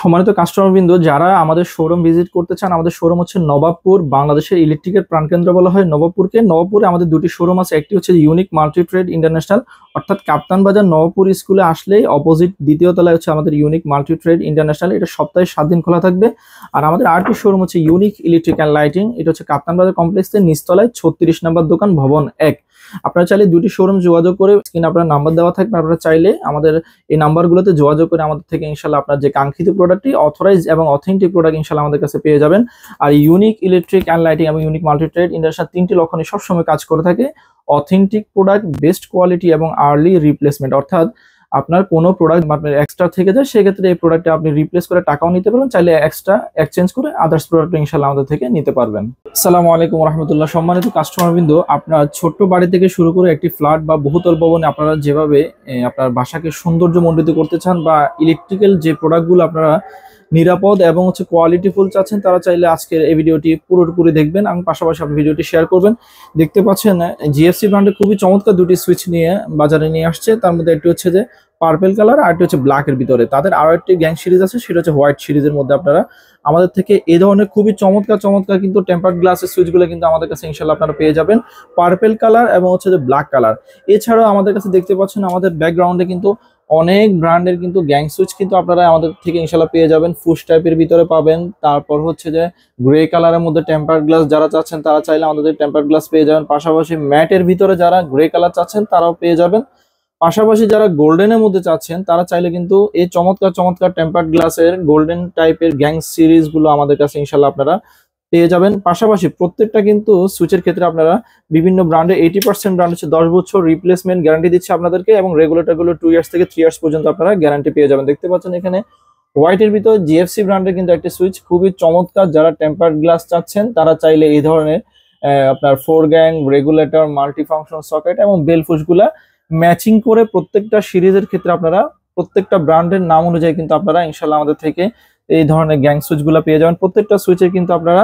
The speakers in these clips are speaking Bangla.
সম্মানিত কাস্টমারবৃন্দ, যারা আমাদের শোরুম ভিজিট করতে চান, আমাদের শোরুম হচ্ছে নবাবপুর। বাংলাদেশের ইলেকট্রিকের প্রাণকেন্দ্র বলা হয় নবাবপুরকে। নবাবপুরে আমাদের দুটি শোরুম আছে, একটি হচ্ছে ইউনিক মাল্টি ট্রেড ইন্টারন্যাশনাল, অর্থাৎ কাপ্তান বাজার নবাবপুর স্কুলে আসলেই অপোজিট দ্বিতীয় তলায় হচ্ছে আমাদের ইউনিক মাল্টি ট্রেড ইন্টারন্যাশনাল। এটা সপ্তাহে 7 দিন খোলা থাকবে। আর আমাদের আরেকটি শোরুম হচ্ছে ইউনিক ইলেকট্রিক অ্যান্ড লাইটিং, এটা হচ্ছে কাপ্তান বাজার কমপ্লেক্সের নিচতলায় 36 নম্বর দোকান, ভবন 1। আপনারা চাইলে দুটি শোরুম যোগাযোগ করে, স্ক্রিনে আপনার নাম্বার দেওয়া থাকবে, আপনারা চাইলে আমাদের এই নাম্বারগুলোতে যোগাযোগ করে আমাদের থেকে ইনশাল্লাহ আপনার যে কাঙ্ক্ষিত প্রোডাক্টটি অথরাইজ এবং অথেন্টিক প্রোডাক্ট ইনশাল্লাহ আমাদের কাছে পেয়ে যাবেন। আর ইউনিক ইলেকট্রিক অ্যান্ড লাইটিং এবং ইউনিক মাল্টি ট্রেড ইন্টারন্যাশনাল 3টি লক্ষণে সবসময় কাজ করে থাকে। অথেন্টিক প্রোডাক্ট, বেস্ট কোয়ালিটি এবং আর্লি রিপ্লেসমেন্ট, অর্থাৎ আপনার কোনো প্রোডাক্ট আপনার এক্সট্রা থেকে যায়, সেক্ষেত্রে এই প্রোডাক্টটা আপনি রিপ্লেস করে টাকাও নিতে পারবেন, চাইলে এক্সট্রা এক্সচেঞ্জ করে আদার্স প্রোডাক্ট ইনশাল্লাহ আমাদের থেকে নিতে পারবেন। আসসালামু আলাইকুম রহমতুল্লাহ। সম্মানিত কাস্টমারবৃন্দ, আপনার ছোট্ট বাড়ি থেকে শুরু করে একটি ফ্ল্যাট বা বহুতল ভবনে আপনারা যেভাবে আপনার বাসাকে সৌন্দর্যমণ্ডিত করতে চান, বা ইলেকট্রিক্যাল যে প্রোডাক্টগুলো আপনারা নিরাপদ এবং হচ্ছে কোয়ালিটিফুল চাচ্ছেন, তারা চাইলে আজকের এই ভিডিওটি পুরোপুরি দেখবেন এবং পাশাপাশি আপনি ভিডিওটি শেয়ার করবেন। দেখতে পাচ্ছেন জিএফসি ব্র্যান্ডের খুবই চমৎকার দুটি সুইচ নিয়ে বাজারে নিয়ে আসছে। তার মধ্যে একটি হচ্ছে যে পার্পেল কালার, আর একটি হচ্ছে ব্ল্যাকের ভিতরে। তাদের আরো একটি গ্যাং সিরিজ আছে, সেটা হচ্ছে হোয়াইট সিরিজের মধ্যে। আপনারা আমাদের থেকে এই ধরনের খুবই চমৎকার চমৎকার কিন্তু টেম্পার্ড গ্লাসের সুইচগুলো কিন্তু আমাদের কাছে ইনশাল্লাহ আপনারা পেয়ে যাবেন, পার্পেল কালার এবং হচ্ছে যে ব্ল্যাক কালার। এছাড়াও আমাদের কাছে দেখতে পাচ্ছেন আমাদের ব্যাকগ্রাউন্ডে কিন্তু অনেক ব্র্যান্ডের কিন্তু গ্যাং সুইচ কিন্তু আপনারা আমাদের থেকে ইনশাল্লাহ পেয়ে যাবেন। ফুশ টাইপের ভিতরে পাবেন, তারপর হচ্ছে যে গ্রে কালারের মধ্যে টেম্পার্ড গ্লাস যারা চাচ্ছেন তারা চাইলে আমাদের টেম্পার্ড গ্লাস পেয়ে যাবেন। পাশাপাশি ম্যাটের ভিতরে যারা গ্রে কালার চাচ্ছেন তারাও পেয়ে যাবেন। পাশাপাশি যারা গোল্ডেনের মধ্যে চাচ্ছেন তারা চাইলে কিন্তু এই চমৎকার চমৎকার টেম্পার্ড গ্লাসের গোল্ডেন টাইপের গ্যাং সিরিজ গুলো আমাদের কাছে ইনশাল্লাহ আপনারা পেয়ে যাবেন। পাশাপাশি প্রত্যেকটা কিন্তু সুইচের ক্ষেত্রে আপনারা বিভিন্ন ব্র্যান্ডে 80% ব্র্যান্ড হচ্ছে 10 বছর রিপ্লেসমেন্ট গ্যারান্টি দিচ্ছে আপনাদেরকে, এবং রেগুলেটর গুলো 2 ইয়ার্স থেকে 3 ইয়ার্স পর্যন্ত আপনারা গ্যারান্টি পেয়ে যাবেন। দেখতে পাচ্ছেন এখানে হোয়াইটের ভিতর জিএফসি ব্র্যান্ডের কিন্তু একটা সুইচ খুবই চমৎকার। যারা টেম্পার্ড গ্লাস চাচ্ছেন তারা চাইলে এই ধরনের আপনার 4 gang regulator, multi function socket এবং বেল ফুশগুলা ম্যাচিং করে প্রত্যেকটা সিরিজের ক্ষেত্রে আপনারা প্রত্যেকটা ব্র্যান্ডের নাম অনুযায়ী কিন্তু আপনারা ইনশাল্লাহ আমাদের থেকে এই ধরনের গ্যাং সুইচগুলো পেয়ে যাবেন। প্রত্যেকটা সুইচের কিন্তু আপনারা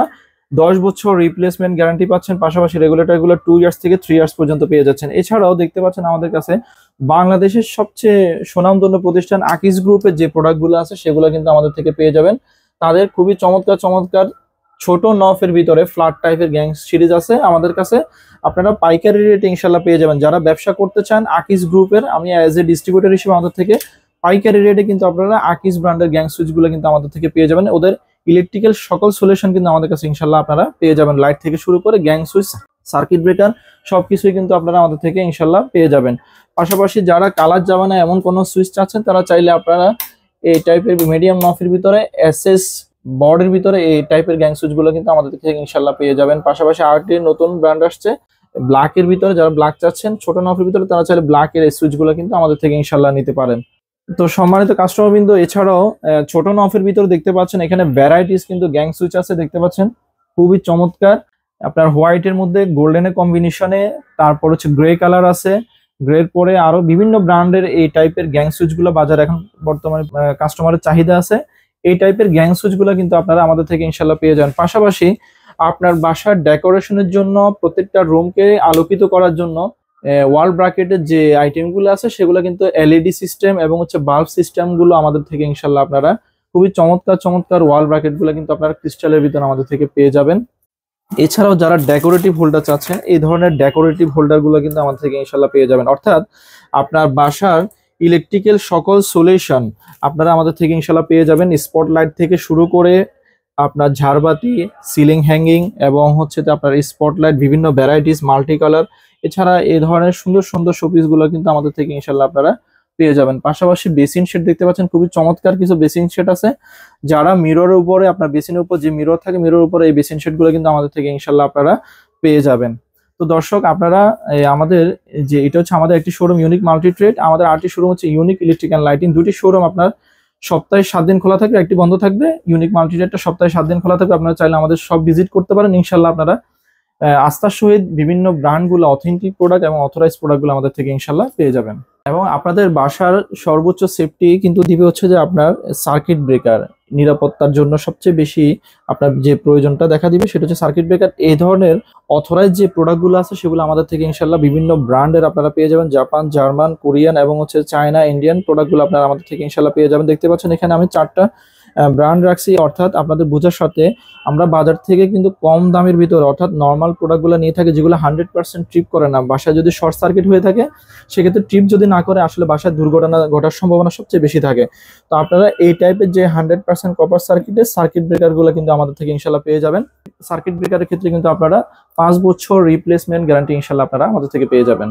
10 বছর রিপ্লেসমেন্ট গ্যারান্টি পাচ্ছেন। পাশাপাশি রেগুলেটরগুলো 2 ইয়ার্স থেকে 3 ইয়ার্স পর্যন্ত পেয়ে যাচ্ছেন। এছাড়াও দেখতে পাচ্ছেন আমাদের কাছে বাংলাদেশের সবচেয়ে সুনামধন্য প্রতিষ্ঠান আকিস গ্রুপের যে প্রোডাক্টগুলো আছে সেগুলো কিন্তু আমাদের থেকে পেয়ে যাবেন। তাদের খুবই চমৎকার চমৎকার ছোট নফের ভিতরে ফ্ল্যাট টাইপের গ্যাং সিরিজ আছে আমাদের কাছে, আপনারা পাইকারি রেটে ইনশাল্লাহ পেয়ে যাবেন। যারা ব্যবসা করতে চান আকিস গ্রুপের, আমি অ্যাজ এ ডিস্ট্রিবিউটর হিসেবে আমাদের থেকে পাইকারি রেটে কিন্তু আপনারা আকিস ব্র্যান্ডের গ্যাং সুইচগুলো কিন্তু আমাদের থেকে পেয়ে যাবেন। ওদের ইলেকট্রিক্যাল সকল সলিউশন কিন্তু আমাদের কাছে ইনশাল্লাহ আপনারা পেয়ে যাবেন, লাইট থেকে শুরু করে গ্যাং সুইচ, সার্কিট ব্রেকার সবকিছুই কিন্তু আপনারা আমাদের থেকে ইনশাল্লাহ পেয়ে যাবেন। পাশাপাশি যারা কালার যাবে না এমন কোনো সুইচ চাচ্ছেন তারা চাইলে আপনারা এই টাইপের মিডিয়াম নফের ভিতরে এসএস বর্ডের ভিতরে এই টাইপের গ্যাং সুইচগুলো কিন্তু আমাদের থেকে ইনশাল্লাহ পেয়ে যাবেন। পাশাপাশি আরেকটি নতুন ব্র্যান্ড আসছে ব্ল্যাকের ভিতরে, যারা ব্ল্যাক চাচ্ছেন ছোট নফের ভিতরে তারা চাইলে ব্ল্যাকের এই সুইচগুলো কিন্তু আমাদের থেকে ইনশাল্লাহ নিতে পারেন। তো সম্মানিত কাস্টমারবৃন্দ, এছাড়াও ছোট নফের ভিতরে দেখতে পাচ্ছেন এখানে ভ্যারাইটিস কিন্তু গ্যাং সুইচ আছে। দেখতে পাচ্ছেন খুবই চমৎকার, আপনার হোয়াইটের মধ্যে গোল্ডেনের কম্বিনেশনে, তারপর হচ্ছে গ্রে কালার আছে, গ্রের পরে আরো বিভিন্ন ব্র্যান্ডের এই টাইপের গ্যাং সুইচগুলো বাজারে এখন বর্তমানে কাস্টমারের চাহিদা আছে। এই টাইপের গ্যাং সুইচগুলো কিন্তু আপনারা আমাদের থেকে ইনশাল্লাহ পেয়ে যান। পাশাপাশি আপনার বাসার ডেকোরেশনের জন্য, প্রত্যেকটা রুমকে আলোকিত করার জন্য ওয়াল ব্র্যাকেটের যে আইটেমগুলো আছে সেগুলো কিন্তু এলইডি সিস্টেম এবং হচ্ছে বাল্ব সিস্টেমগুলো আমাদের থেকে ইনশাল্লাহ আপনারা খুবই চমৎকার চমৎকার ওয়াল ব্র্যাকেটগুলো কিন্তু আপনারা ক্রিস্টালের ভিতরে আমাদের থেকে পেয়ে যাবেন। এছাড়াও যারা ডেকোরেটিভ হোল্ডার চাচ্ছেন এই ধরনের ডেকোরেটিভ হোল্ডারগুলো কিন্তু আমাদের থেকে ইনশাল্লাহ পেয়ে যাবেন। অর্থাৎ আপনার বাসার ইলেকট্রিক্যাল সকল সলিউশন আপনারা আমাদের থেকে ইনশাল্লাহ পেয়ে যাবেন। স্পটলাইট থেকে শুরু করে আপনার ঝাড়বাতি, সিলিং হ্যাঙ্গিং এবং হচ্ছে আপনার স্পটলাইট, বিভিন্ন ভ্যারাইটিস মাল্টি কালার, এছাড়া এই ধরনের সুন্দর সুন্দর শোপিসগুলো কিন্তু আমাদের থেকে ইনশাল্লাহ আপনারা পেয়ে যাবেন। পাশাপাশি বেসিন সেট দেখতে পাচ্ছেন খুবই চমৎকার কিছু বেসিন সেট আছে। যারা মিররের উপরে, আপনার বেসিনের উপর যে মিরর থাকে মিররের উপরে এই বেসিন সেটগুলো কিন্তু আমাদের থেকে ইনশাল্লাহ আপনারা পেয়ে যাবেন। তো দর্শক, আপনারা আমাদের যে এটা হচ্ছে আমাদের একটি শোরুম ইউনিক মাল্টি ট্রেড, আমাদের আরেকটি শোরুম হচ্ছে ইউনিক ইলেকট্রিক অ্যান্ড লাইটিং। দুটি শোরুম আপনার সপ্তাহে 7 দিন খোলা থাকবে, একটি বন্ধ থাকবে। ইউনিক মাল্টি ট্রেডটা সপ্তাহে 7 দিন খোলা থাকবে, আপনারা চাইলে আমাদের সব ভিজিট করতে পারেন। ইনশাল্লাহ আপনারা আস্থার সহিত বিভিন্ন ব্র্যান্ডগুলো, অথেন্টিক প্রোডাক্ট এবং অথরাইজ প্রোডাক্টগুলো আমাদের থেকে ইনশাল্লাহ পেয়ে যাবেন। এবং আপনাদের বাসার সর্বোচ্চ সেফটি কিন্তু দিবে হচ্ছে যে আপনার সার্কিট ব্রেকার। নিরাপত্তার জন্য সবচেয়ে বেশি আপনার যে প্রয়োজনটা দেখা দিবে সেটা হচ্ছে সার্কিট ব্রেকার। এই ধরনের অথরাইজ যে প্রোডাক্টগুলো আছে সেগুলো আমাদের থেকে ইনশাল্লাহ বিভিন্ন ব্র্যান্ডের আপনারা পেয়ে যাবেন। জাপান, জার্মান, কোরিয়ান এবং হচ্ছে চায়না, ইন্ডিয়ান প্রোডাক্টগুলো আপনারা আমাদের থেকে ইনশাল্লাহ পেয়ে যাবেন। দেখতে পাচ্ছেন এখানে আমি 4টা ব্র্যান্ড রাখছি, অর্থাৎ আপনাদের বোঝার সাথে আমরা বাজার থেকে কিন্তু কম দামের ভিতরে অর্থাৎ নর্মাল প্রোডাক্টগুলো নিয়ে থাকি, যেগুলো 100% ট্রিপ করে না। বাসায় যদি শর্ট সার্কিট হয়ে থাকে সেক্ষেত্রে ট্রিপ যদি না করে আসলে বাসায় দুর্ঘটনা ঘটার সম্ভাবনা সবচেয়ে বেশি থাকে। তো আপনারা এই টাইপের যে 100% কপার সার্কিটের সার্কিট ব্রেকারগুলো কিন্তু আমাদের থেকে ইনশাল্লাহ পেয়ে যাবেন। সার্কিট ব্রেকারের ক্ষেত্রে কিন্তু আপনারা 5 বছর রিপ্লেসমেন্ট গ্যারান্টি ইনশাল্লাহ আপনারা আমাদের থেকে পেয়ে যাবেন।